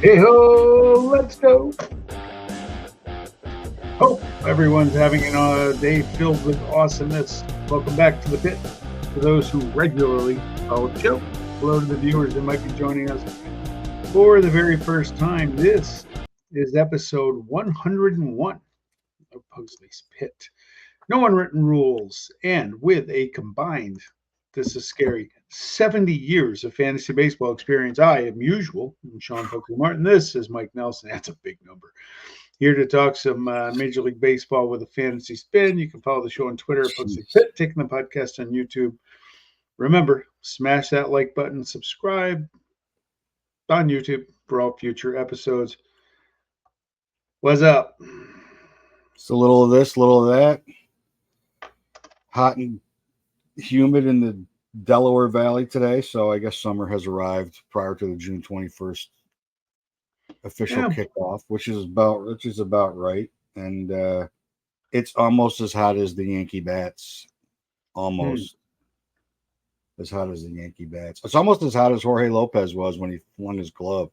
Hey ho, let's go. Hope everyone's having a day filled with awesomeness. Welcome back to the pit. For those who regularly follow the show, hello to the viewers that might be joining us for the very first time. This is episode 101 of Pugsley's Pit. No unwritten rules, and with a combined, this is scary, 70 years of fantasy baseball experience. I am usual, I'm Sean Pugsley Martin. This is Mike Nelson. That's a big number. Here to talk some Major League Baseball with a fantasy spin. You can follow the show on Twitter at Pugsley Pit, taking the podcast on YouTube. Remember, smash that like button, subscribe on YouTube for all future episodes. What's up? It's a little of this, a little of that. Hot and humid in the Delaware Valley today, so I guess summer has arrived prior to the June 21st official kickoff, which is about right. And it's almost as hot as the Yankee bats. Almost as hot as the Yankee bats. It's almost as hot as Jorge Lopez was when he won his glove.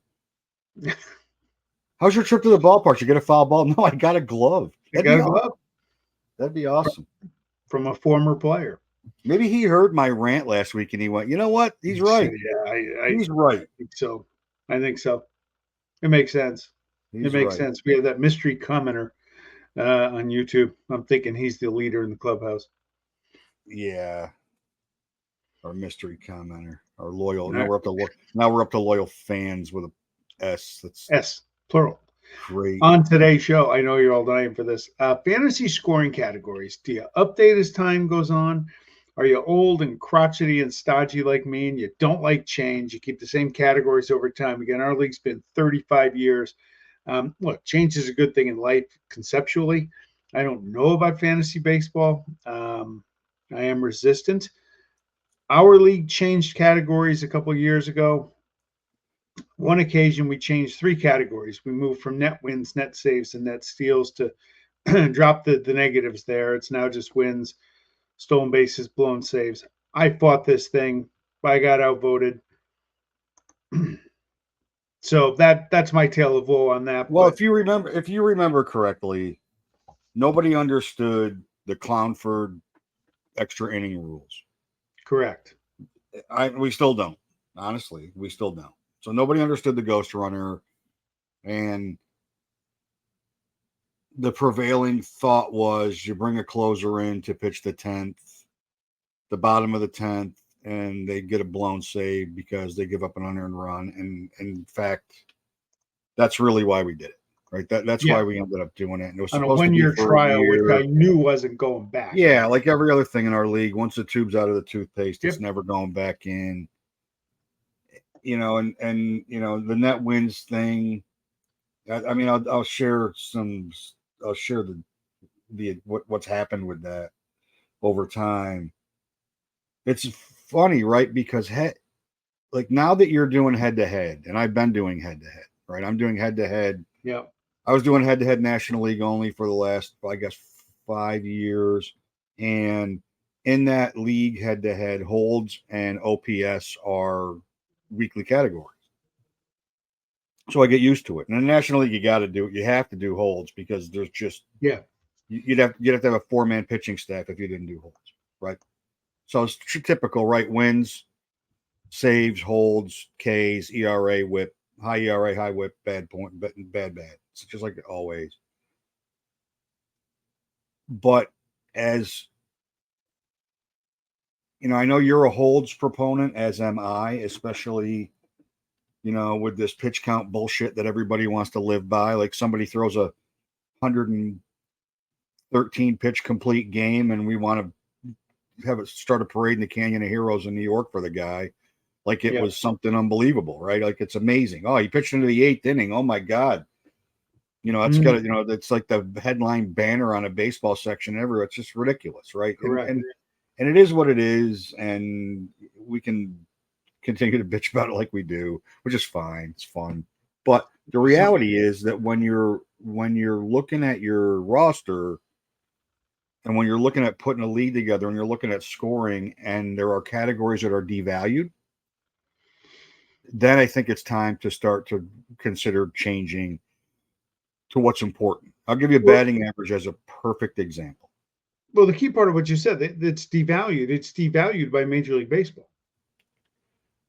How's your trip to the ballpark? You get a foul ball? No, I got a glove. That'd be awesome. From a former player. Maybe he heard my rant last week and he went, you know what? He's right. Yeah, he's right. I think so. It makes sense. It makes sense. We have that mystery commenter on YouTube. I'm thinking he's the leader in the clubhouse. Yeah. Our mystery commenter. Our loyal. Now we're up to loyal fans with a S. That's S, plural. Great. On today's show, I know you're all dying for this. Fantasy scoring categories. Do you update as time goes on? Are you old and crotchety and stodgy like me and you don't like change? You keep the same categories over time. Again, our league's been 35 years. Look, change is a good thing in life conceptually. I don't know about fantasy baseball. I am resistant. Our league changed categories a couple of years ago. One occasion, we changed three categories. We moved from net wins, net saves, and net steals to drop the negatives there. It's now just wins, stolen bases, blown saves. I fought this thing. I got outvoted. So that's my tale of woe on that. Well, if you remember correctly, nobody understood the Clownford extra inning rules. Correct. We still don't. Honestly, we still don't. So nobody understood the ghost runner, and the prevailing thought was you bring a closer in to pitch the 10th, the bottom of the 10th, and they get a blown save because they give up an unearned run. And in fact, that's really why we did it, right? That's why we ended up doing it. And it was on a 1-year trial, which I knew wasn't going back. Yeah, like every other thing in our league, once the tube's out of the toothpaste, it's never going back in. You know, and you know, the net wins thing. I mean, I'll share what's happened with that over time. It's funny, right? Because like now that you're doing head to head, and I've been doing head to head, right? I'm doing head to head. Yeah. I was doing head to head National League only for the last, I guess, 5 years, and in that league, head to head holds and OPS are weekly categories. So I get used to it. And in the National League, you have to do holds because there's just you'd have to have a 4-man pitching staff if you didn't do holds, right? So it's typical, right? Wins, saves, holds, Ks, ERA, WHIP, high ERA, high WHIP, bad point, bad. It's just like always. But as you know, I know you're a holds proponent, as am I, especially, you know, with this pitch count bullshit that everybody wants to live by. Like somebody throws a 113 pitch complete game and we want to start a parade in the Canyon of Heroes in New York for the guy. Like it was something unbelievable, right? Like it's amazing. Oh, he pitched into the 8th inning. Oh my God. You know, it's like the headline banner on a baseball section everywhere. It's just ridiculous, right? Correct. And it is what it is, and we can continue to bitch about it like we do, which is fine. It's fun. But the reality is that when you're looking at your roster and when you're looking at putting a league together and you're looking at scoring and there are categories that are devalued, then I think it's time to start to consider changing to what's important. I'll give you a batting average as a perfect example. Well, the key part of what you said, it's devalued. It's devalued by Major League Baseball.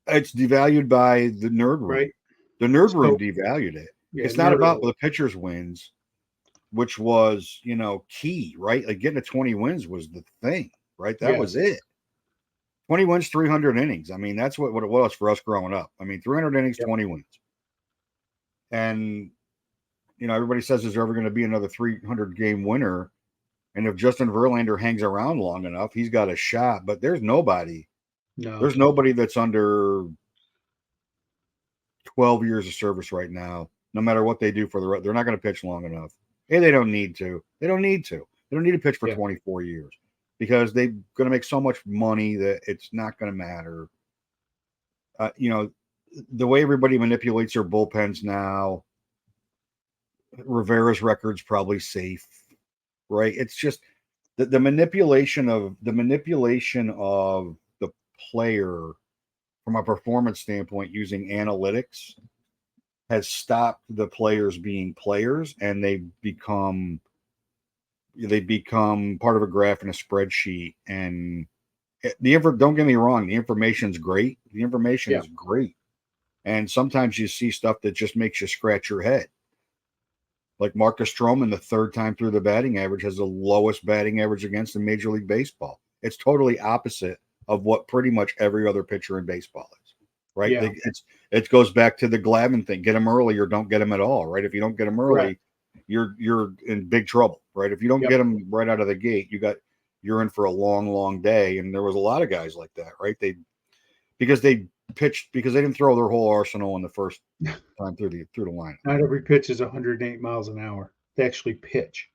It's devalued by the nerd room. Right. The nerd room devalued it. Yeah, it's not about the pitchers' wins, which was, key, right? Like getting to 20 wins was the thing, right? That was it. 20 wins, 300 innings. I mean, that's what it was for us growing up. I mean, 300 innings, 20 wins. And, everybody says there's ever going to be another 300-game winner. And if Justin Verlander hangs around long enough, he's got a shot. But there's nobody. No. There's nobody that's under 12 years of service right now, no matter what they do they're not going to pitch long enough. Hey, they don't need to. They don't need to pitch for 24 years because they're going to make so much money that it's not going to matter. The way everybody manipulates their bullpens now, Rivera's record's probably safe, right? It's just the manipulation of the player from a performance standpoint using analytics has stopped the players being players, and they become part of a graph in a spreadsheet. And don't get me wrong, the information's great. The information is great. And sometimes you see stuff that just makes you scratch your head. Like Marcus Stroman, the third time through the batting average, has the lowest batting average against in Major League Baseball. It's totally opposite of what pretty much every other pitcher in baseball is, right? Yeah. It goes back to the Glavine thing: get him early or don't get him at all, right? If you don't get him early, you're in big trouble, right? If you don't get him right out of the gate, you're in for a long, long day. And there was a lot of guys like that, right? Because they didn't throw their whole arsenal in the first time through the line. Not every pitch is 108 miles an hour. They actually pitch.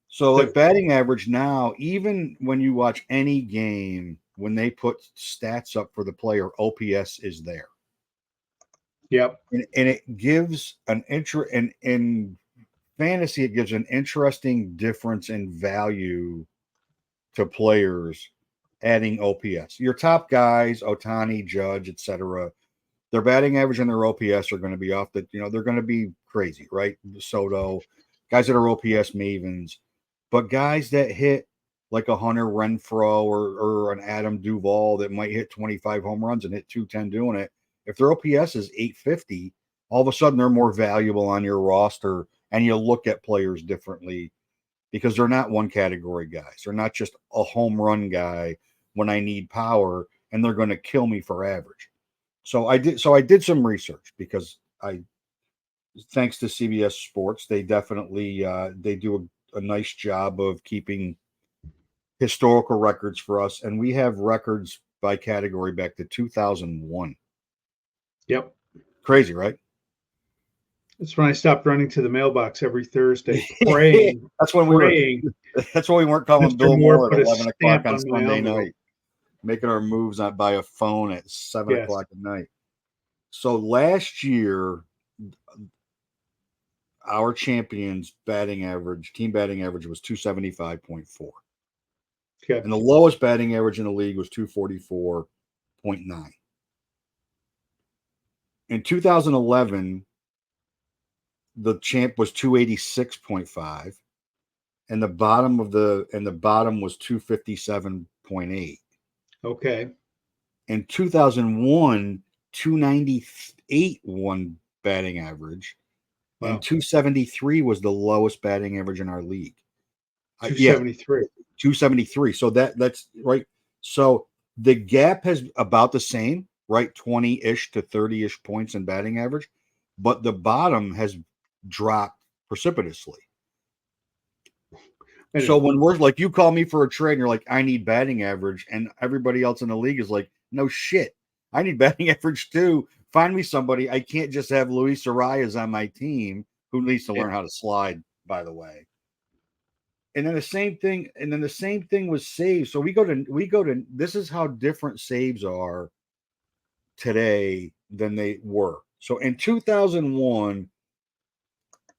So like batting average now, even when you watch any game, when they put stats up for the player, OPS is there. Yep. And it gives an in fantasy, it gives an interesting difference in value to players adding OPS. Your top guys, Ohtani, Judge, etc., their batting average and their OPS are going to be off they're going to be crazy, right? Soto, guys that are OPS mavens. But guys that hit like a Hunter Renfroe or an Adam Duvall that might hit 25 home runs and hit 210 doing it, if their OPS is 850, all of a sudden they're more valuable on your roster, and you look at players differently because they're not one category guys. They're not just a home run guy when I need power, and they're going to kill me for average. So I did some research because thanks to CBS Sports, they definitely they do a nice job of keeping historical records for us, and we have records by category back to 2001. Yep. Crazy, right? That's when I stopped running to the mailbox every Thursday praying. That's when we weren't calling Mr. Bill Moore at 11 o'clock on my Sunday envelope. night, making our moves by a phone at 7 o'clock at night. So last year, our champions' team batting average was 275.4. Okay. And the lowest batting average in the league was 244.9. In 2011, the champ was 286.5, and the bottom was 257.8. Okay. In 2001, 298 won batting average. Wow. And 273 was the lowest batting average in our league. 273. 273. So that's right. So the gap has about the same, right? 20-ish to 30-ish points in batting average, but the bottom has dropped precipitously. So when we're like, you call me for a trade and you're like, I need batting average, and everybody else in the league is like, no shit, I need batting average too. Find me somebody. I can't just have Luis Arias on my team, who needs to learn how to slide, by the way. And then the same thing with saves. So we go to this is how different saves are today than they were. So in 2001,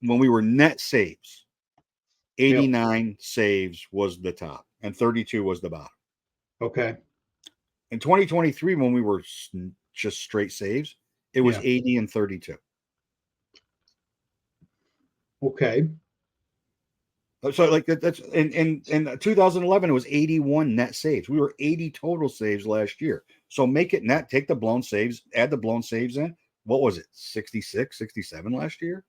when we were net saves, 89 saves was the top and 32 was the bottom. Okay. In 2023, when we were just straight saves, It was Yeah. 80 and 32. Okay. So like that's in 2011 it was 81 net saves. We were 80 total saves last year. So make it net, take the blown saves, add the blown saves in. What was it? 66, 67 last year?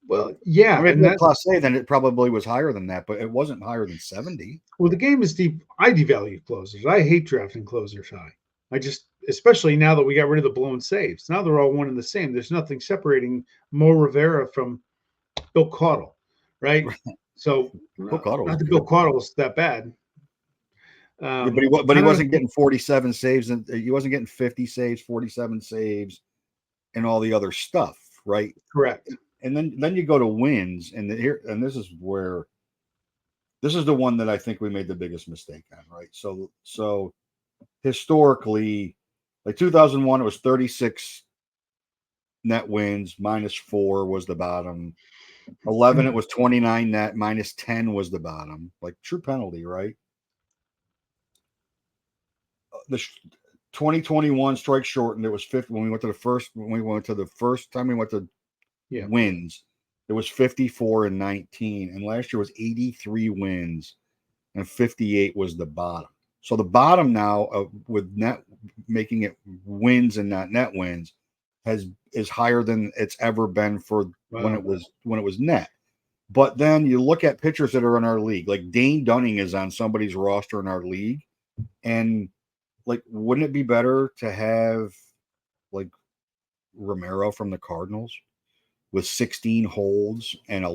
Well, yeah, I mean, if and you had that class A, then it probably was higher than that, but it wasn't higher than 70. well, the game is deep. I devalue closers. I hate drafting closers high. I just, especially now that we got rid of the blown saves. Now they're all one and the same. There's nothing separating Mo Rivera from Bill Caudle, right? So Bill Cottle was not that good. Bill Caudle's that bad. Yeah, but I he don't wasn't getting 47 saves and he wasn't getting 50 saves, 47 saves, and all the other stuff, right? correct. And then you go to wins, and here and this is the one that I think we made the biggest mistake on, right? So historically, like 2001, it was 36 net wins, -4 was the bottom. 11, it was 29 net, -10 was the bottom. Like true penalty, right? The 2021 strike shortened. It was 50 when we went to the first. When we went to the first time we went to Yeah, wins, it was 54 and 19, and last year was 83 wins and 58 was the bottom. So the bottom now with net making it wins and not net wins is higher than it's ever been for when wow. it was net. But then you look at pitchers that are in our league, like Dane Dunning is on somebody's roster in our league, and like, wouldn't it be better to have like Romero from the Cardinals with 16 holds and a Yeah,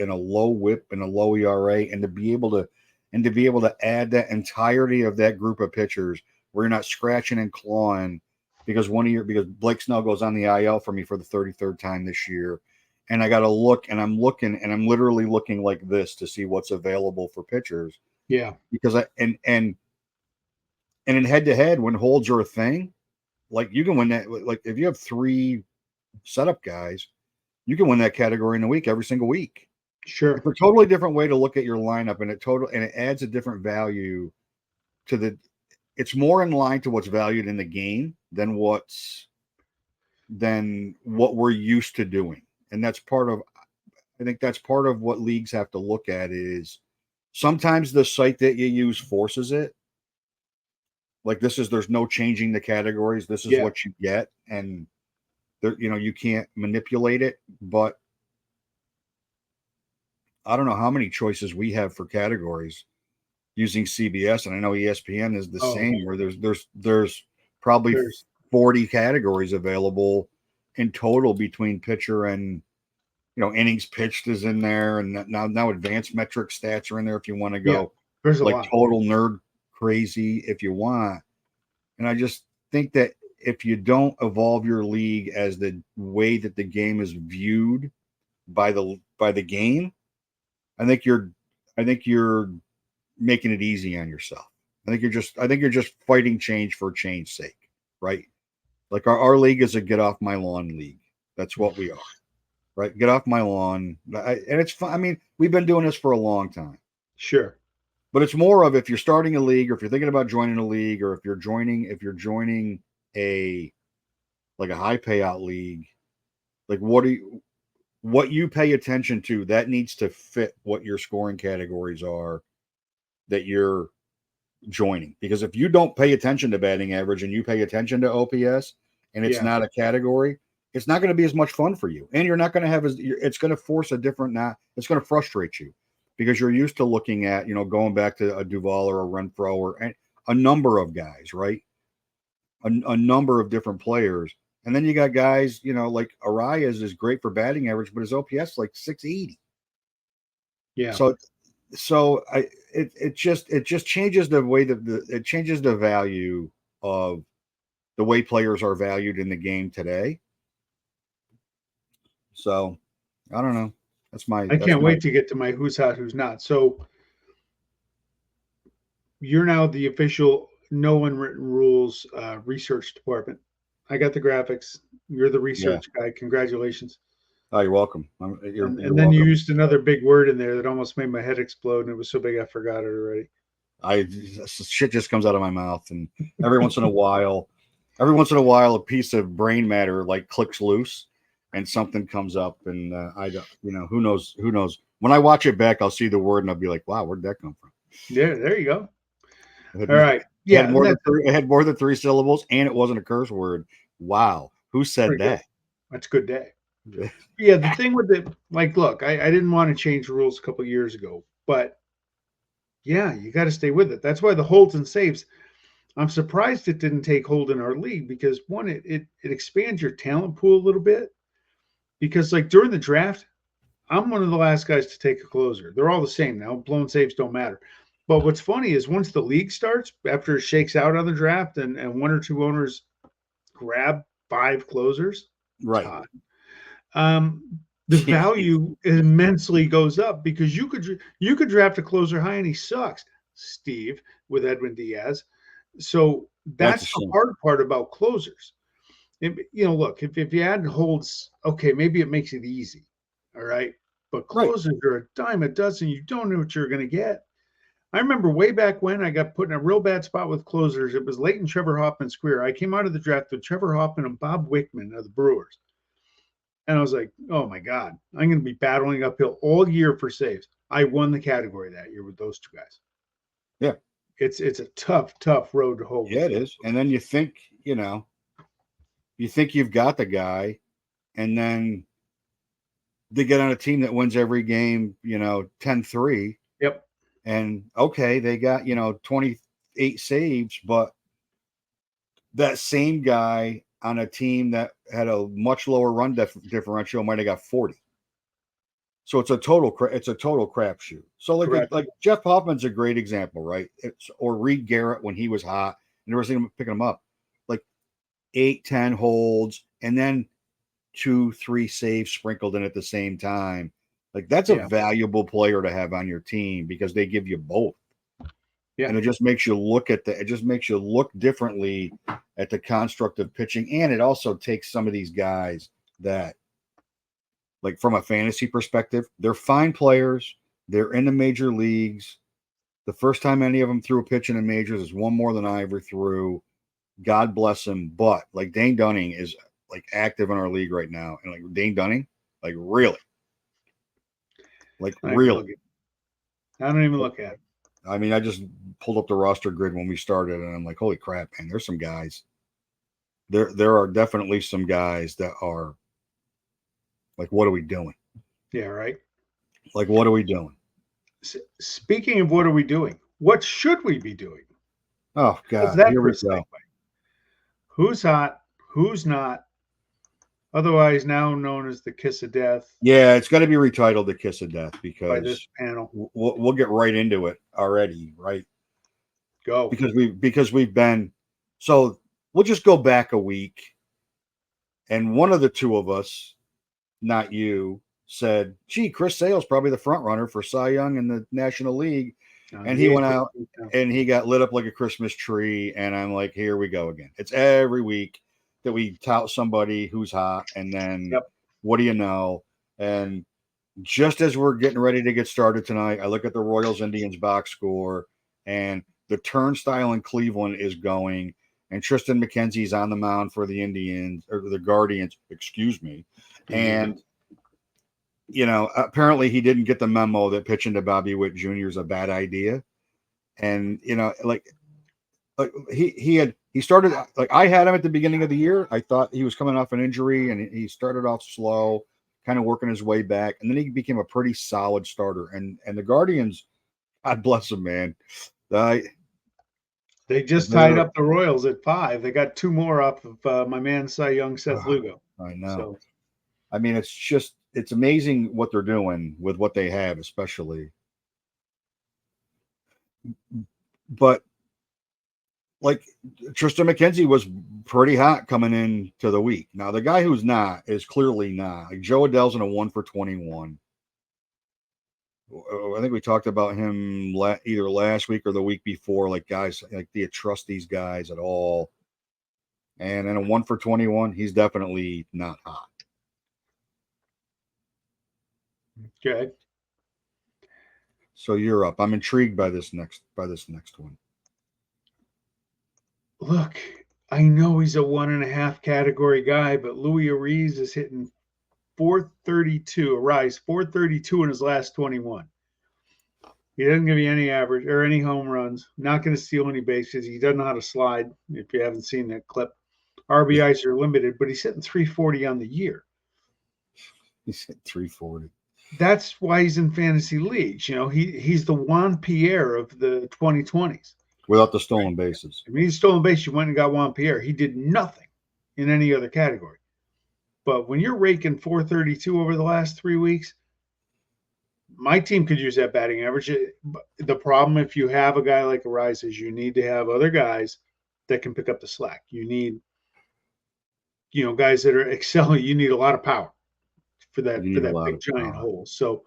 low whip and a low ERA, and to be able to add that entirety of that group of pitchers where you're not scratching and clawing because because Blake Snell goes on the IL for me for the 33rd time this year. And I got to look, and I'm literally looking like this to see what's available for pitchers yeah, because and in head to head, when holds are a thing, like you can win that. Like if you have 3 setup guys, you can win that category in a week every single week. It's sure. a totally different way to look at your lineup, and it adds a different value to the. It's more in line to what's valued in the game than what we're used to doing, and that's part of. I think that's part of what leagues have to look at is sometimes the site that you use forces it. Like there's no changing the categories. This is Yeah, what you get, and there, you can't manipulate it. But I don't know how many choices we have for categories using CBS, and I know ESPN is the oh, same. Where there's probably there's 40 categories available in total between pitcher and innings pitched is in there, and now advanced metric stats are in there if you want to yeah, go there's a like lot. total nerd crazy if you want. And I just think that if you don't evolve your league as the way that the game is viewed by the game, I think you're making it easy on yourself. I think you're just fighting change for change's sake, right? Like our league is a get off my lawn league. That's what we are, right? Get off my lawn. And it's fun. I mean, we've been doing this for a long time, Sure. but it's more of if you're starting a league or if you're thinking about joining a league or if you're joining a like a high payout league, like what you pay attention to that needs to fit what your scoring categories are that you're joining. Because if you don't pay attention to batting average and you pay attention to OPS and it's Yeah, not a category, it's not going to be as much fun for you. And you're not going to have it's going to force it's going to frustrate you because you're used to looking at, going back to a Duvall or a Renfro or a number of guys, right? A number of different players. And then you got guys, like Arias is great for batting average, but his OPS like 680. yeah, So it just changes the way that it changes the value of the way players are valued in the game today. So I don't know. I That's can't my wait to get to my who's hot, who's not. So you're now the official no unwritten rules research department. I got the graphics. You're the yeah. research guy. Congratulations. Oh, you're welcome. You're And then you welcome. used another big word in there that almost made my head explode, and it was so big I forgot it already. I Shit just comes out of my mouth, and every once in a while, Every once in a while, a piece of brain matter like clicks loose, and something comes up, and I don't, who knows? Who knows? When I watch it back, I'll see the word, and I'll be like, "Wow, where'd that come from?" Yeah, there you go. It All right. it Yeah, had more than three, it had more than 3 syllables, and it wasn't a curse word. Wow, who said pretty good. that? That's a good day. Yeah, the thing with it, like, look, I didn't want to change the rules a couple of years ago, but yeah, you got to stay with it. That's why the holds and saves. I'm surprised it didn't take hold in our league because one, it expands your talent pool a little bit. Because like during the draft, I'm one of the last guys to take a closer. They're all the same now. Blown saves don't matter. But what's funny is once the league starts, after it shakes out on the draft and one or two owners grab 5 closers, Right. Todd, the value immensely goes up because you could draft a closer high and he sucks, Steve, with Edwin Diaz. So That's a that's the shame. hard part about closers. Look, if you add holds, okay, maybe it makes it easy. All right. But Right. closers are a dime a dozen. You don't know what you're going to get. I remember way back when I got put in a real bad spot with closers. It was late in Trevor Hoffman's career. I came out of the draft with Trevor Hoffman and Bob Wickman of the Brewers. And I was like, oh my God, I'm going to be battling uphill all year for saves. I won the category that year with those two guys. Yeah. It's a tough road to hoe. Yeah, it is. And then you think you've got the guy, and then they get on a team that wins every game, 10-3. Yep. And okay, they got, 28 saves, but that same guy on a team that had a much lower run differential might have got 40. So it's a total crapshoot. So Correct. like Jeff Hoffman's a great example, right? Or Reed Garrett when he was hot and everything picking him up, like 8-10 holds, and then 2-3 saves sprinkled in at the same time. Like that's a valuable player to have on your team because they give you both. Yeah. And it just makes you look differently at the construct of pitching. And it also takes some of these guys that, like from a fantasy perspective, they're fine players. They're in the major leagues. The first time any of them threw a pitch in the majors is one more than I ever threw. God bless him. But like Dane Dunning is like active in our league right now. And like Dane Dunning, like really. Like really. I don't even look at it. I mean, I just pulled up the roster grid when we started, and I'm like, holy crap, man! There's some guys. There are definitely some guys that are like, what are we doing? Yeah, right. Like, what are we doing? Speaking of what are we doing? What should we be doing? Oh God, here we go. Who's hot? Who's not? Otherwise now known as the Kiss of Death. Yeah, it's got to be retitled the Kiss of Death because by this panel. We'll get right into it already, right? Go. Because we've been so we'll just go back a week, and one of the two of us, not you, said, "Gee, Chris Sale's probably the front runner for Cy Young in the National League," and he went out and he got lit up like a Christmas tree. And I'm like, here we go again. It's every week that we tout somebody who's hot, and then what do you know? And just as we're getting ready to get started tonight, I look at the Royals Indians box score, and the turnstile in Cleveland is going, and Tristan McKenzie's on the mound for the Indians or the Guardians, excuse me. And apparently he didn't get the memo that pitching to Bobby Witt Jr. is a bad idea. And like he started, like I had him at the beginning of the year. I thought he was coming off an injury, and he started off slow, kind of working his way back, and then he became a pretty solid starter. And the Guardians, God bless them, man. They just tied up the Royals at 5. They got 2 more off of my man Cy Young, Seth Lugo. I know. So, I mean, it's amazing what they're doing with what they have, especially. But like Tristan McKenzie was pretty hot coming into the week. Now the guy who's not is clearly not. Like Joe Adell's in a 1-for-21. I think we talked about him either last week or the week before. Like guys, like do you trust these guys at all? And in a 1-for-21, he's definitely not hot. Okay. So you're up. I'm intrigued by this next one. Look, I know he's a 1.5 category guy, but Louis Ariz is hitting 432, a rise 432 in his last 21. He doesn't give you any average or any home runs. Not going to steal any bases. He doesn't know how to slide. If you haven't seen that clip, RBIs are limited, but he's hitting 340 on the year. He's hit 340. That's why he's in fantasy leagues. He's the Juan Pierre of the 2020s. Without the stolen bases. I mean, he's stolen base. You went and got Juan Pierre. He did nothing in any other category. But when you're raking 432 over the last 3 weeks, my team could use that batting average. The problem, if you have a guy like Ariz, is you need to have other guys that can pick up the slack. You need, guys that are excelling. You need a lot of power for that big giant hole. So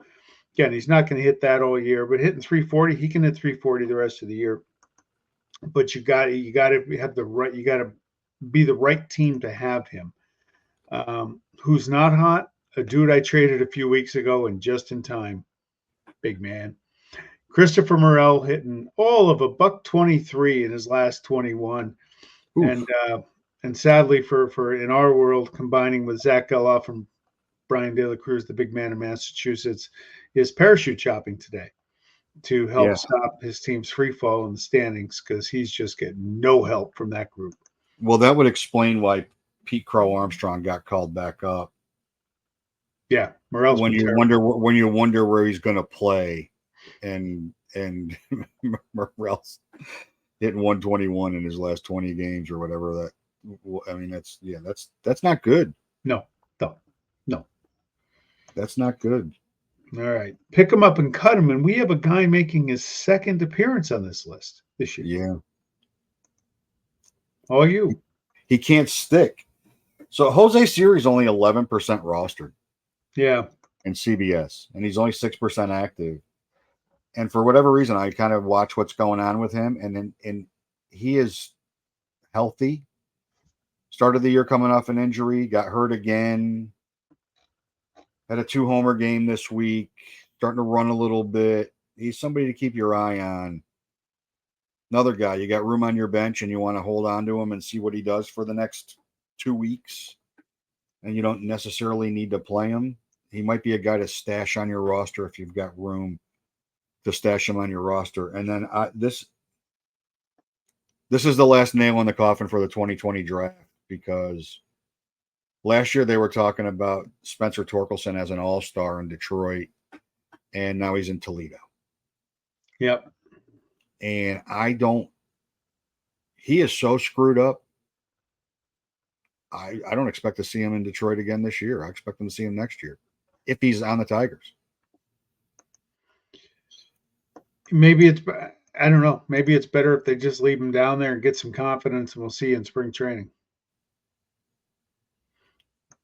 again, he's not going to hit that all year, but hitting 340, he can hit 340 the rest of the year. But you got to have the right. You got to be the right team to have him. Who's not hot? A dude I traded a few weeks ago and just in time. Big man. Christopher Morel hitting all of $123 in his last 21. Oof. And sadly for in our world, combining with Zach Geloff and Brian De La Cruz, the big man in Massachusetts, is parachute chopping today to help stop his team's free fall in the standings because he's just getting no help from that group. Well, that would explain why Pete Crow Armstrong got called back up. Yeah, Morel's when you wonder where he's going to play, and Morel's hitting 121 in his last 20 games or whatever. That, I mean, that's not good. No, that's not good. All right, pick him up and cut him, and we have a guy making his second appearance on this list this year. Yeah, all you. He can't stick. So Jose Siri's only 11% rostered. Yeah. In CBS, and he's only 6% active. And for whatever reason, I kind of watch what's going on with him, and he is healthy. Started the year coming off an injury, got hurt again. Had a 2-homer game this week, starting to run a little bit. He's somebody to keep your eye on. Another guy, you got room on your bench and you want to hold on to him and see what he does for the next 2 weeks. And you don't necessarily need to play him. He might be a guy to stash on your roster if you've got room to stash him on your roster. And then this is the last nail in the coffin for the 2020 draft, because last year they were talking about Spencer Torkelson as an all-star in Detroit, and now he's in Toledo. Yep. And he is so screwed up. I don't expect to see him in Detroit again this year. I expect him to see him next year if he's on the Tigers. Maybe I don't know. Maybe it's better if they just leave him down there and get some confidence, and we'll see you in spring training.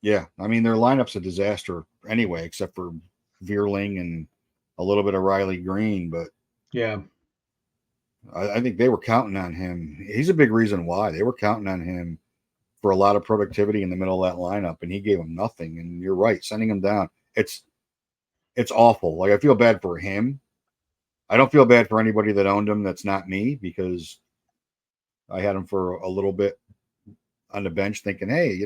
Yeah. I mean, their lineup's a disaster anyway, except for Veerling and a little bit of Riley Green. But yeah, I think they were counting on him. He's a big reason why. They were counting on him for a lot of productivity in the middle of that lineup, and he gave them nothing. And you're right, sending him down. It's awful. Like, I feel bad for him. I don't feel bad for anybody that owned him that's not me, because I had him for a little bit on the bench thinking, hey,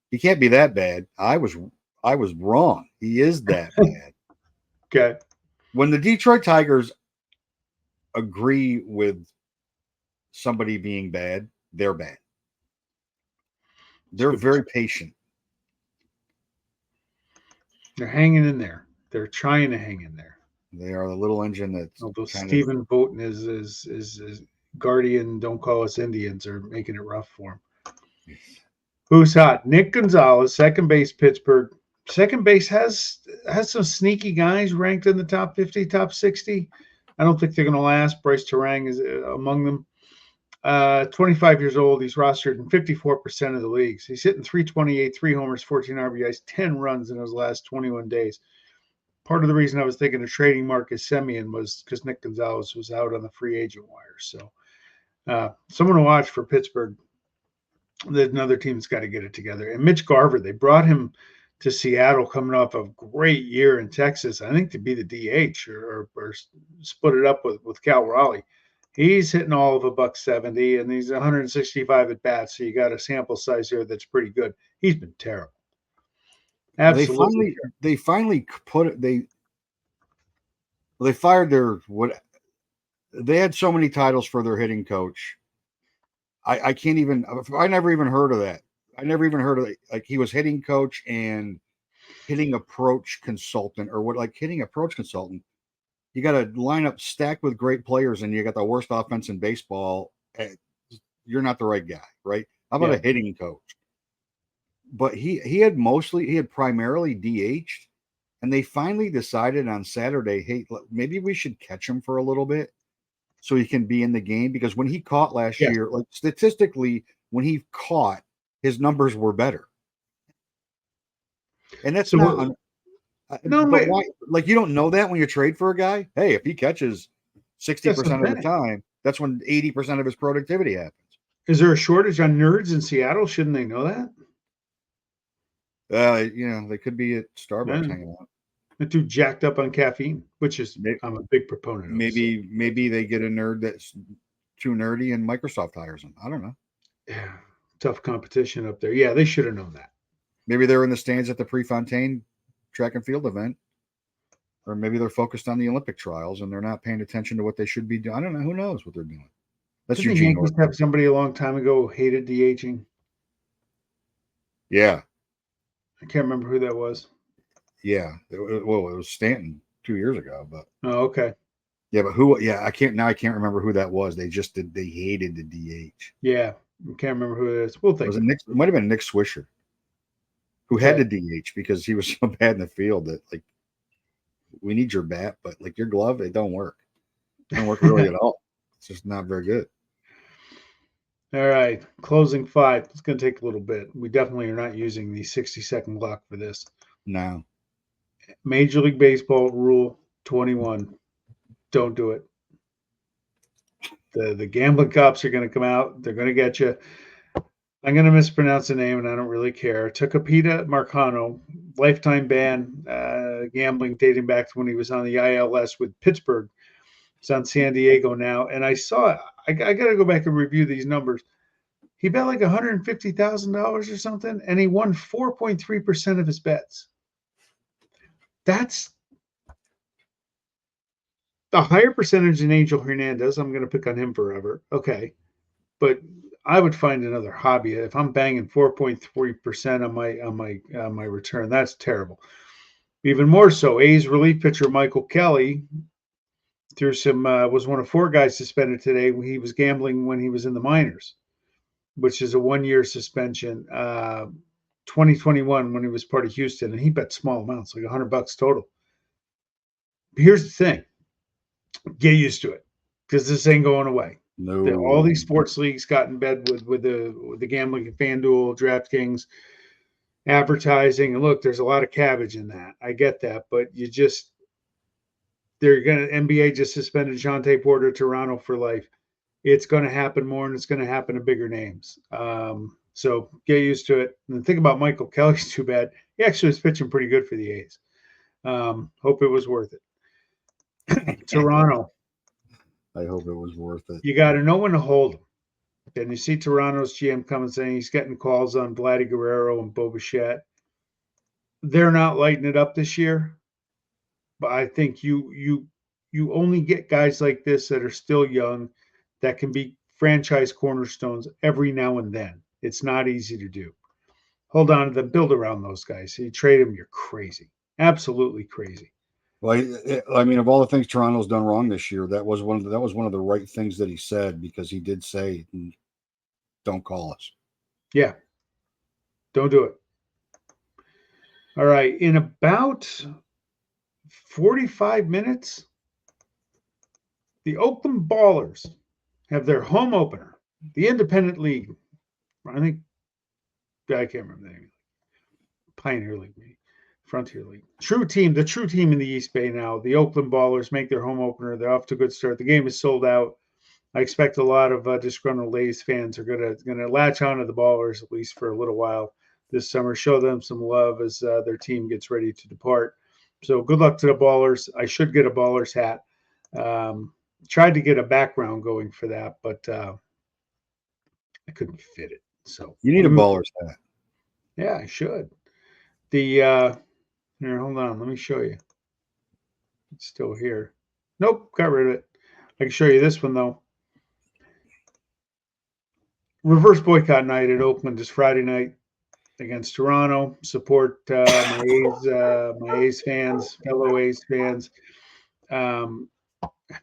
he can't be that bad. I was wrong. He is that bad. Okay. When the Detroit Tigers agree with somebody being bad, they're bad. They're very patient. They're hanging in there. They're trying to hang in there. They are the little engine that's. Although Stephen Vogt is guardian, don't call us Indians, are making it rough for him. Who's hot? Nick Gonzalez, second base, Pittsburgh. Second base has some sneaky guys ranked in the top 50, top 60. I don't think they're going to last. Bryce Terang is among them. 25 years old. He's rostered in 54% of the leagues. He's hitting 328, 3 homers, 14 RBIs, 10 runs in his last 21 days. Part of the reason I was thinking of trading Marcus Semien was because Nick Gonzalez was out on the free agent wire. So someone to watch for Pittsburgh. Another team that's got to get it together. And Mitch Garver, they brought him to Seattle coming off a great year in Texas, I think, to be the DH or split it up with Cal Raleigh. He's hitting all of $170, and he's 165 at bats. So you got a sample size here that's pretty good. He's been terrible. Absolutely. They finally put it. They fired their what? They had so many titles for their hitting coach. I can't even. I never even heard of that. I never even heard of it. Like he was hitting coach and hitting approach consultant, or what? Like hitting approach consultant. You got a lineup stacked with great players, and you got the worst offense in baseball. You're not the right guy, right? How about a hitting coach? But he had primarily DH'd, and they finally decided on Saturday, hey, maybe we should catch him for a little bit so he can be in the game, because when he caught last year, like statistically, when he caught, his numbers were better. And that's no, but why? Like, you don't know that when you trade for a guy. Hey, if he catches 60% of the time, that's when 80% of his productivity happens. Is there a shortage on nerds in Seattle? Shouldn't they know that? They could be at Starbucks hanging out. They're too jacked up on caffeine, which is I'm a big proponent of. Maybe they get a nerd that's too nerdy and Microsoft hires them. I don't know. Yeah, tough competition up there. Yeah, they should have known that. Maybe they're in the stands at the Prefontaine track and field event, or maybe they're focused on the Olympic trials and they're not paying attention to what they should be doing. I don't know. Who knows what they're doing? That's Didn't Eugene. The Yankees have somebody a long time ago who hated DHing. Yeah, I can't remember who that was. Yeah, it was Stanton 2 years ago, but okay. Yeah, but who? Yeah, I can't remember who that was. They hated the DH. Yeah, I can't remember who it is. We'll think. It might have been Nick Swisher, who had the DH because he was so bad in the field that, like, we need your bat, but like your glove, it don't work. It don't work really at all. It's just not very good. All right, closing 5. It's going to take a little bit. We definitely are not using the 60-second clock for this. No. Major League Baseball rule 21. Don't do it. The gambling cops are going to come out. They're going to get you. I'm going to mispronounce the name, and I don't really care. Tucupita Marcano, lifetime ban, gambling dating back to when he was on the ILS with Pittsburgh. He's on San Diego now. And I saw, I got to go back and review these numbers. He bet like $150,000 or something, and he won 4.3% of his bets. That's a higher percentage than Angel Hernandez. I'm going to pick on him forever. Okay. But I would find another hobby. If I'm banging 4.3% on my return, that's terrible. Even more so, A's relief pitcher Michael Kelly threw some was one of 4 guys suspended today. He was gambling when he was in the minors, which is a 1-year suspension. 2021 when he was part of Houston, and he bet small amounts, like $100 total. But here's the thing: get used to it, because this ain't going away. No. All these sports leagues got in bed with the gambling at FanDuel, DraftKings, advertising, and look, there's a lot of cabbage in that. I get that, but NBA just suspended Jonte Porter Toronto for life. It's going to happen more, and it's going to happen to bigger names. So get used to it. And the thing about Michael Kelly's too bad. He actually was pitching pretty good for the A's. Hope it was worth it. Toronto. I hope it was worth it. You got to know when to hold them. And you see Toronto's GM coming saying he's getting calls on Vladdy Guerrero and Bo Bichette. They're not lighting it up this year. But I think you only get guys like this that are still young that can be franchise cornerstones every now and then. It's not easy to do. Hold on to them, build around those guys. You trade them, you're crazy. Absolutely crazy. Well, I mean, of all the things Toronto's done wrong this year, that was one of the right things that he said, because he did say, "Don't call us." Yeah, don't do it. All right, in about 45 minutes, the Oakland Ballers have their home opener, the Independent League. I can't remember the name. Pioneer League, maybe. Frontier League. The true team in the East Bay now. The Oakland Ballers make their home opener. They're off to a good start. The game is sold out. I expect a lot of disgruntled A's fans are gonna latch on to the Ballers, at least for a little while this summer. Show them some love as their team gets ready to depart. So good luck to the Ballers. I should get a Ballers hat. Tried to get a background going for that, but I couldn't fit it. So You need a baller's hat. Yeah, I should. The here, hold on, let me show you. It's still here. Nope, got rid of it. I can show you this one though. Reverse boycott night at Oakland is Friday night against Toronto. Support my A's fans, fellow A's fans. A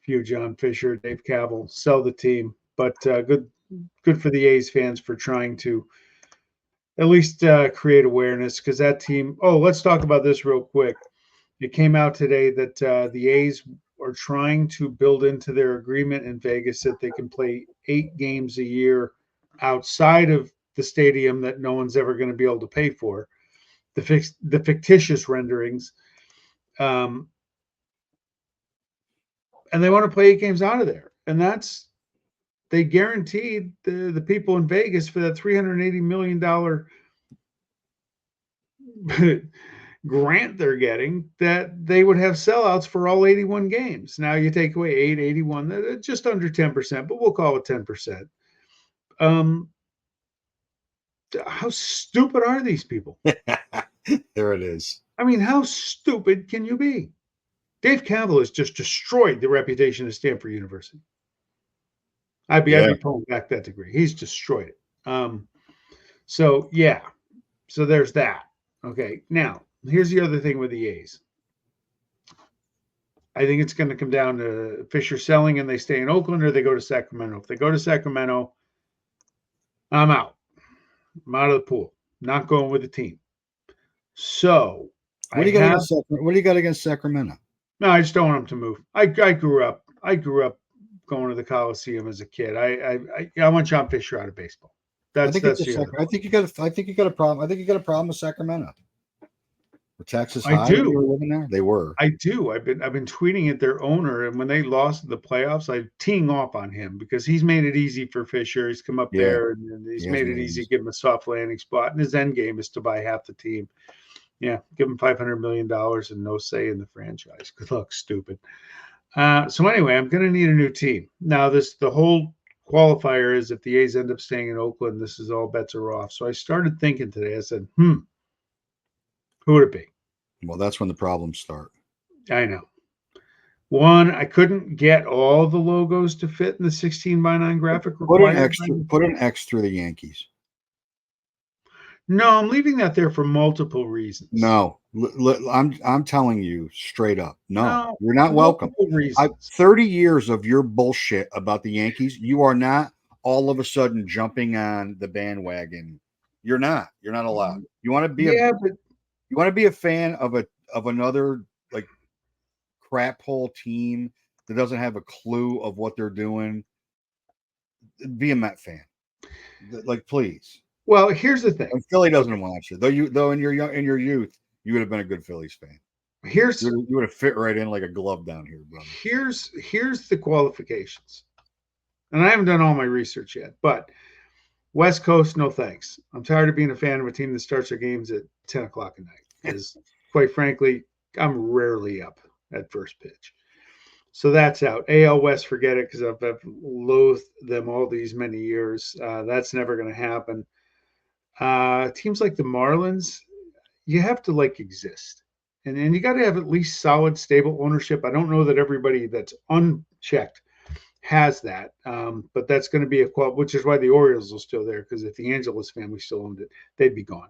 few John Fisher, Dave Cavill, sell the team, but good for the A's fans for trying to at least create awareness because that team. Oh, let's talk about this real quick. It came out today that the A's are trying to build into their agreement in Vegas that they can play 8 games a year outside of the stadium that no one's ever going to be able to pay for. The fictitious renderings, and they want to play 8 games out of there, and they guaranteed the people in Vegas for that $380 million grant they're getting that they would have sellouts for all 81 games. Now you take away 81, just under 10%, but we'll call it 10%. How stupid are these people? There it is. I mean, how stupid can you be? Dave Cavill has just destroyed the reputation of Stanford University. I'd be pulling back that degree. He's destroyed it. So there's that. Okay, now here's the other thing with the A's. I think it's going to come down to Fisher selling and they stay in Oakland or they go to Sacramento. If they go to Sacramento, I'm out. I'm out of the pool. Not going with the team. So what do you got against Sacramento? No, I just don't want them to move. I grew up going to the Coliseum as a kid. I want John Fisher out of baseball. I think you got a problem. I think you got a problem with Sacramento. Were taxes high when you were living there? They were. I do. I've been tweeting at their owner, and when they lost the playoffs, I'm teeing off on him because he's made it easy for Fisher. He's come up there and he's made it easy to give him a soft landing spot. And his end game is to buy half the team. Yeah, give him $500 million and no say in the franchise. Good luck, stupid. So anyway, I'm going to need a new team. Now, the whole qualifier is if the A's end up staying in Oakland, this is all bets are off. So I started thinking today. I said, who would it be? Well, that's when the problems start. I know. One, I couldn't get all the logos to fit in the 16:9 graphic. Put an X through the Yankees. No, I'm leaving that there for multiple reasons. No, I'm telling you straight up. No, you're not welcome. 30 years of your bullshit about the Yankees. You are not all of a sudden jumping on the bandwagon. You're not. You're not allowed. You want to be you want to be a fan of another like crap hole team that doesn't have a clue of what they're doing. Be a Met fan. Like, please. Well, here's the thing. And Philly doesn't watch it. Though in your youth, you would have been a good Phillies fan. You would have fit right in like a glove down here, brother. Here's the qualifications. And I haven't done all my research yet, but West Coast, no thanks. I'm tired of being a fan of a team that starts their games at 10 o'clock at night. Because quite frankly, I'm rarely up at first pitch. So that's out. AL West, forget it, because I've loathed them all these many years. That's never going to happen. Teams like the Marlins, you have to exist. And you got to have at least solid, stable ownership. I don't know that everybody that's unchecked has that, but that's going to be which is why the Orioles are still there, because if the Angeles family still owned it, they'd be gone.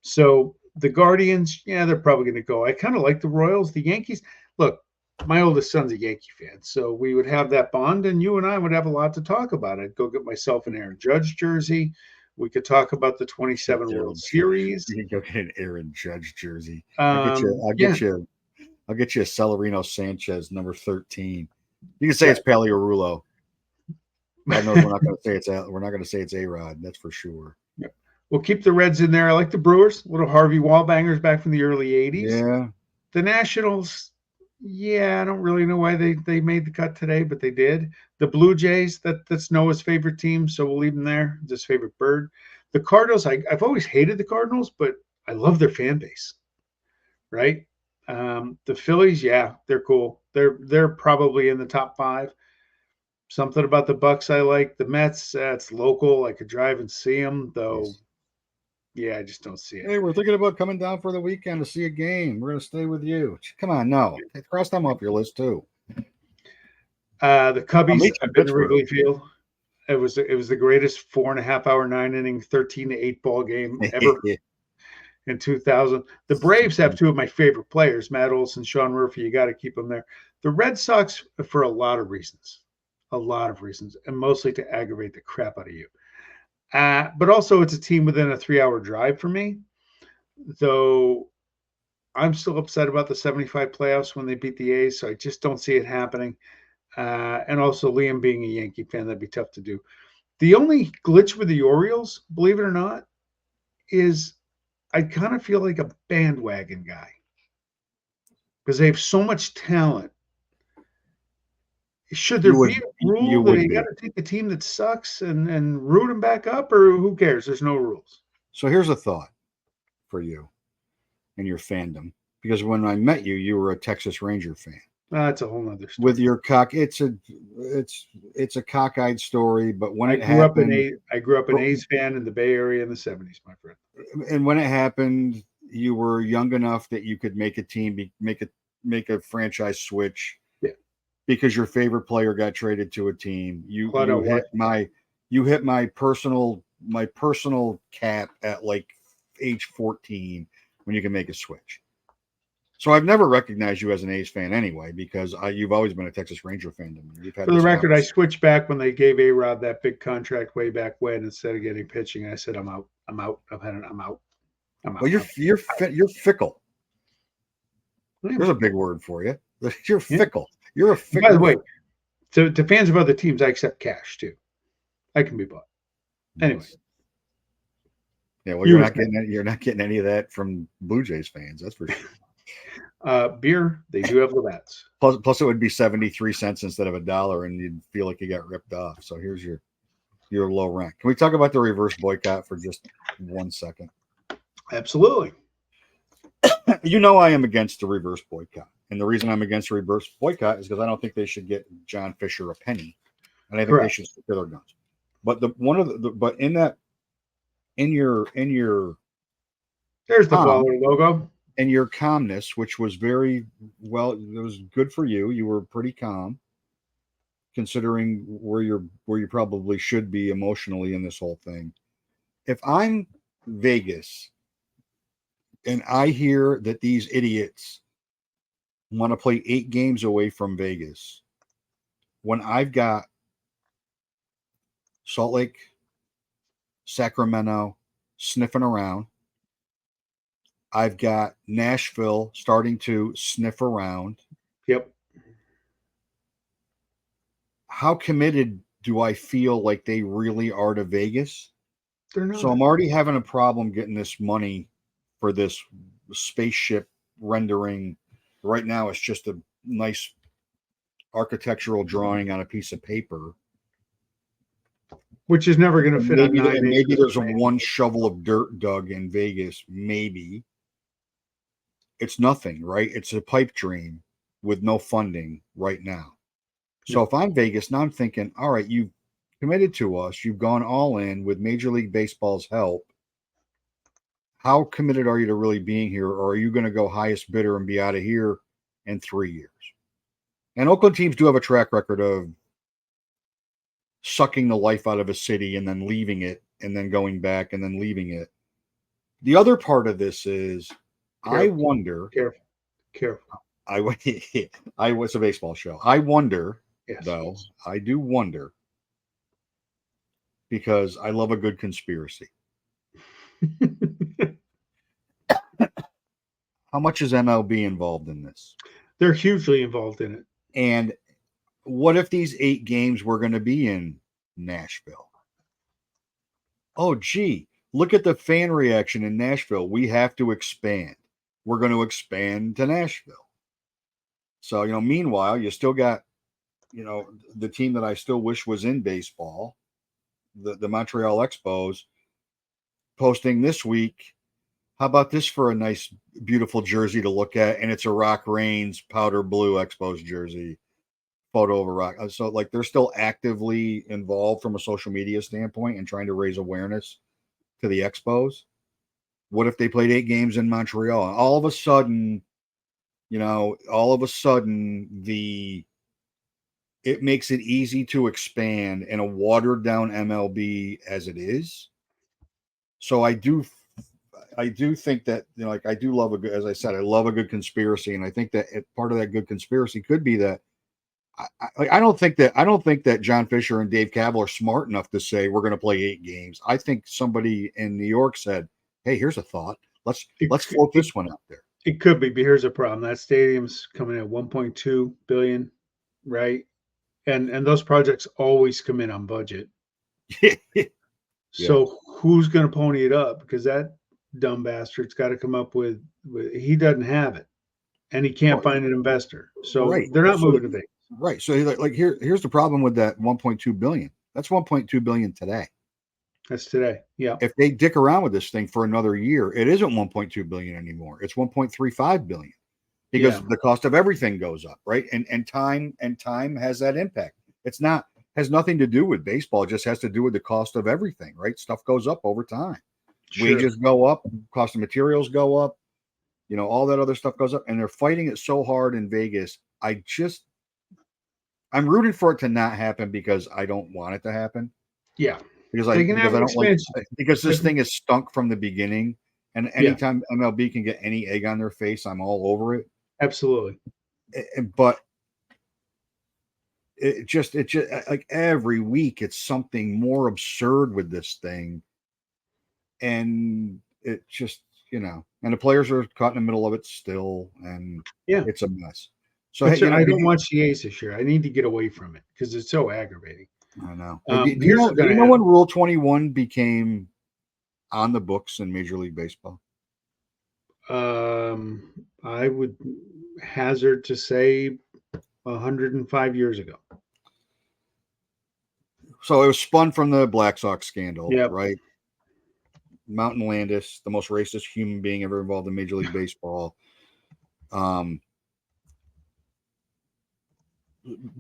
So the Guardians, they're probably going to go. I kind of like the Royals. The Yankees, look, my oldest son's a Yankee fan, so we would have that bond, and you and I would have a lot to talk about. I'd go get myself an Aaron Judge jersey. We could talk about the 27 World Series. You can go get an Aaron Judge jersey. I'll get you a Celerino Sanchez number 13. You can say it's Paleorulo. God knows we're not going to say it's A-Rod. That's for sure. Yep. We'll keep the Reds in there. I like the Brewers, little Harvey Wallbangers back from the early 80s. Yeah. The Nationals, I don't really know why they made the cut today, but they did. The Blue Jays, that's Noah's favorite team, so we'll leave them there. His favorite bird. The Cardinals, I've always hated the Cardinals, but I love their fan base. Right? The Phillies, they're cool. They're probably in the top 5. Something about the Bucks I like. The Mets, it's local. I could drive and see them, though. Yes. Yeah, I just don't see it. Hey, we're thinking about coming down for the weekend to see a game. We're going to stay with you. Come on, no. Cross them off your list, too. The Cubbies, meet you in I've been to Pittsburgh. Wrigley Field. It was the greatest 4.5 hour 9 inning 13-8 ball game ever in 2000. The Braves have two of my favorite players, Matt Olson, Sean Murphy. You got to keep them there. The Red Sox, for a lot of reasons, and mostly to aggravate the crap out of you. But also, it's a team within a 3 hour drive for me. Though I'm still upset about the 75 playoffs when they beat the A's, so I just don't see it happening. And also, Liam being a Yankee fan, that'd be tough to do. The only glitch with the Orioles, believe it or not, is I kind of feel like a bandwagon guy because they have so much talent. Should there be a rule that you got to take a team that sucks and root them back up, or who cares? There's no rules. So here's a thought for you and your fandom, because when I met you, you were a Texas Ranger fan. That's a whole nother story. With your cock, it's a cockeyed story, but when I it happened, I grew up an A's fan in the Bay Area in the 70s, my friend. And when it happened, you were young enough that you could make a team, make a franchise switch. Yeah. Because your favorite player got traded to a team. You hit my personal cap at like age 14 when you can make a switch. So I've never recognized you as an A's fan anyway, because you've always been a Texas Ranger fan to me. For the record, I switched back when they gave A-Rod that big contract way back when. Instead of getting pitching, I said, I'm out. I'm out. I'm out. Well, you're fickle. There's a big word for you. You're fickle. You're a fickle. By the way, to fans of other teams, I accept cash too. I can be bought. Anyway. Yeah, well, you're not getting any of that from Blue Jays fans. That's for sure. Beer, they do have Labatt's. Plus, it would be 73 cents instead of $1, and you'd feel like you got ripped off. So here's your low rank. Can we talk about the reverse boycott for just 1 second? Absolutely. You know I am against the reverse boycott, and the reason I'm against the reverse boycott is because I don't think they should get John Fisher a penny, and I think they should stick to their guns. But in your there's the baller logo. And your calmness, which was very well, it was good for you. You were pretty calm, considering where you probably should be emotionally in this whole thing. If I'm Vegas and I hear that these idiots want to play 8 games away from Vegas, when I've got Salt Lake, Sacramento sniffing around, I've got Nashville starting to sniff around. Yep. How committed do I feel like they really are to Vegas? They're not. So I'm already having a problem getting this money for this spaceship rendering. Right now, it's just a nice architectural drawing on a piece of paper. Which is never going to fit on 9 acres. Maybe there's one shovel of dirt dug in Vegas, maybe. It's nothing, right? It's a pipe dream with no funding right now. So if I'm Vegas, now I'm thinking, all right, you've committed to us. You've gone all in with Major League Baseball's help. How committed are you to really being here? Or are you going to go highest bidder and be out of here in 3 years? And Oakland teams do have a track record of sucking the life out of a city and then leaving it and then going back and then leaving it. The other part of this is, I wonder. Careful. I was a baseball show. I wonder, though. I do wonder, because I love a good conspiracy. How much is MLB involved in this? They're hugely involved in it. And what if these 8 games were going to be in Nashville? Oh, gee, look at the fan reaction in Nashville. We have to expand. We're going to expand to Nashville. So, meanwhile, you still got, the team that I still wish was in baseball, the Montreal Expos, posting this week, how about this for a nice, beautiful jersey to look at? And it's a Rock Reigns powder blue Expos jersey photo of a rock. So like they're still actively involved from a social media standpoint and trying to raise awareness to the Expos. What if they played 8 games in Montreal? All of a sudden, it makes it easy to expand in a watered down MLB as it is. So I do think that, like, I do love a good, as I said, I love a good conspiracy, and I think that part of that good conspiracy could be that I don't think that John Fisher and Dave Kaval are smart enough to say we're going to play 8 games. I think somebody in New York said, "Hey, here's a thought. Let's float this one out there." It could be, but here's a problem. That stadium's coming at 1.2 billion, right? And those projects always come in on budget. So who's going to pony it up? Because that dumb bastard's got to come up with he doesn't have it, and he can't find an investor. So they're not moving to Vegas. Right. So like here's the problem with that 1.2 billion. That's 1.2 billion today. That's today. Yeah. If they dick around with this thing for another year, it isn't 1.2 billion anymore. It's 1.35 billion because the cost of everything goes up, right? And time has that impact. Has nothing to do with baseball. It just has to do with the cost of everything, right? Stuff goes up over time. Sure. Wages go up, cost of materials go up, all that other stuff goes up, and they're fighting it so hard in Vegas. I'm rooting for it to not happen because I don't want it to happen. Yeah. Because I don't because this thing has stunk from the beginning, and anytime MLB can get any egg on their face, I'm all over it. Absolutely. But it just like every week it's something more absurd with this thing, and it just and the players are caught in the middle of it still, and it's a mess. So I don't watch the A's this year. I need to get away from it because it's so aggravating. I know. Do you know when Rule 21 became on the books in Major League Baseball? I would hazard to say 105 years ago. So it was spun from the Black Sox scandal, right? Mountain Landis, the most racist human being ever involved in Major League Baseball,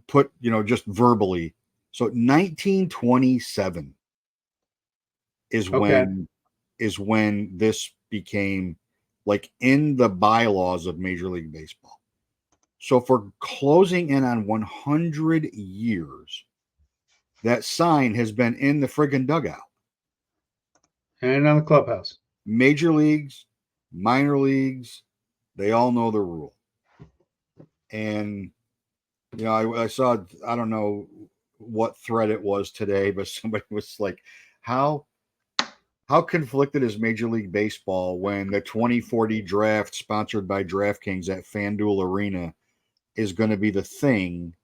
put, just verbally. So 1927 is when this became like in the bylaws of Major League Baseball. So for closing in on 100 years, that sign has been in the friggin' dugout. And on the clubhouse. Major leagues, minor leagues, they all know the rule. And, I saw, I don't know what thread it was today, but somebody was like, how conflicted is Major League Baseball when the 2040 draft sponsored by DraftKings at FanDuel Arena is going to be the thing,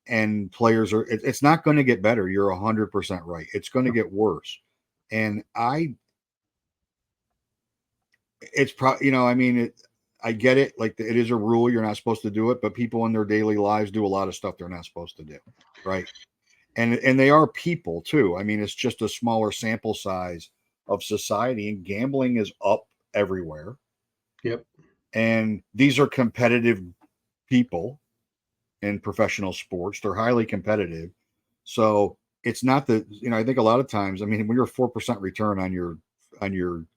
and players are, it's not going to get better. You're 100% right. It's going to get worse. And it's probably, I get it. Like it is a rule. You're not supposed to do it, but people in their daily lives do a lot of stuff they're not supposed to do. Right. And they are people too. I mean, it's just a smaller sample size of society, and gambling is up everywhere. Yep. And these are competitive people in professional sports. They're highly competitive. So it's not that, I think a lot of times, when you're 4% return on your, even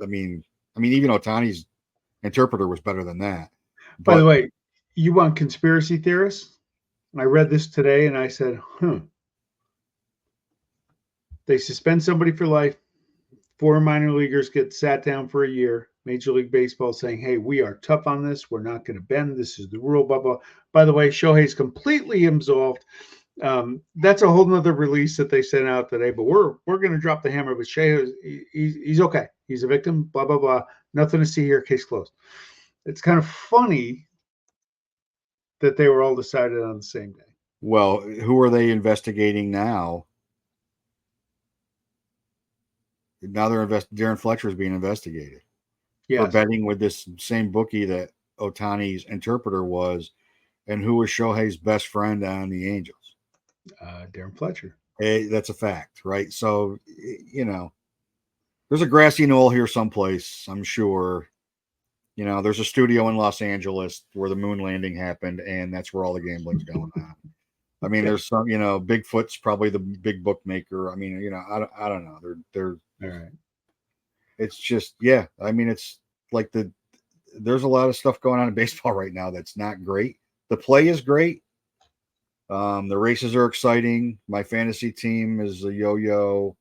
Ohtani's interpreter was better than that. By the way, you want conspiracy theorists? I read this today and I said, They suspend somebody for life. 4 minor leaguers get sat down for a year. Major League Baseball saying, hey, we are tough on this. We're not going to bend. This is the rule, blah, blah. By the way, Shohei's completely absolved. That's a whole nother release that they sent out today, but we're going to drop the hammer. But Shohei, he's okay. He's a victim, blah, blah, blah. Nothing to see here. Case closed. It's kind of funny that they were all decided on the same day. Well, who are they investigating now? Now Darren Fletcher is being investigated for betting with this same bookie that Ohtani's interpreter was, and who was Shohei's best friend on the Angels. Darren Fletcher. That's a fact, right? So, there's a grassy knoll here someplace, I'm sure. You know, there's a studio in Los Angeles where the moon landing happened, and that's where all the gambling's going on. I mean, there's some, you know, Bigfoot's probably the big bookmaker. I mean, you know, I don't know. They're All right. it's just, yeah. I mean, it's like there's a lot of stuff going on in baseball right now that's not great. The play is great. The races are exciting. My fantasy team is a yo-yo.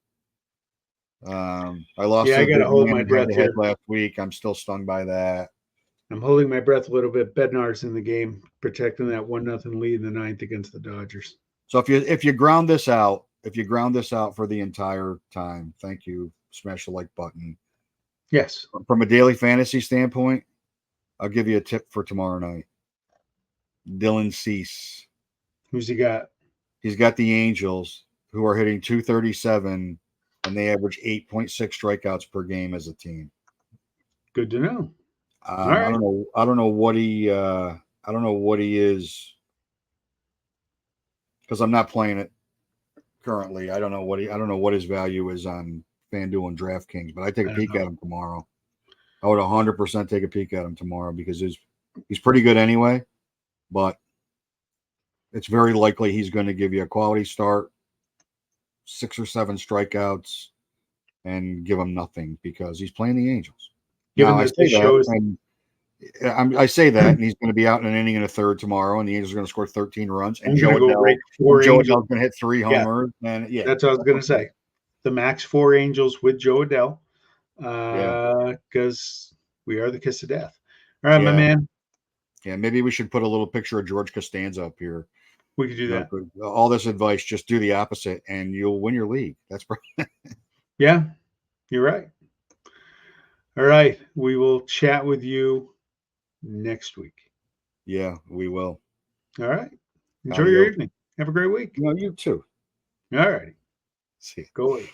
I lost Yeah, to I the got to big hold man my breath head-to-head here. last week. I'm still stung by that. I'm holding my breath a little bit. Bednar's in the game, protecting that 1-0 lead in the ninth against the Dodgers. So if you ground this out, for the entire time, thank you. Smash the like button. Yes. From a daily fantasy standpoint, I'll give you a tip for tomorrow night. Dylan Cease. Who's he got? He's got the Angels, who are hitting 237, and they average 8.6 strikeouts per game as a team. Good to know. All right. I don't know what he is, because I'm not playing it currently. I don't know what his value is on FanDuel and DraftKings, but I take a peek at him tomorrow. I would 100% take a peek at him tomorrow because he's pretty good anyway, but it's very likely he's going to give you a quality start, 6 or 7 strikeouts, and give him nothing because he's playing the Angels. Given Now, I that say this that, show is and I say that, and he's going to be out in an inning and a third tomorrow, and the Angels are going to score 13 runs, and I'm going to go rate 4 Joe Angels. Adell's going to hit 3 homers, and yeah, That's what I was going to say. The max 4 Angels with Joe Adell, because we are the kiss of death. All right, my man. Yeah, maybe we should put a little picture of George Costanza up here. We could do that. All this advice, just do the opposite, and you'll win your league. That's Yeah, you're right. All right, we will chat with you next week. Yeah, we will. All right. Enjoy your evening. Have a great week. No, you too. All righty. See you. Go A's.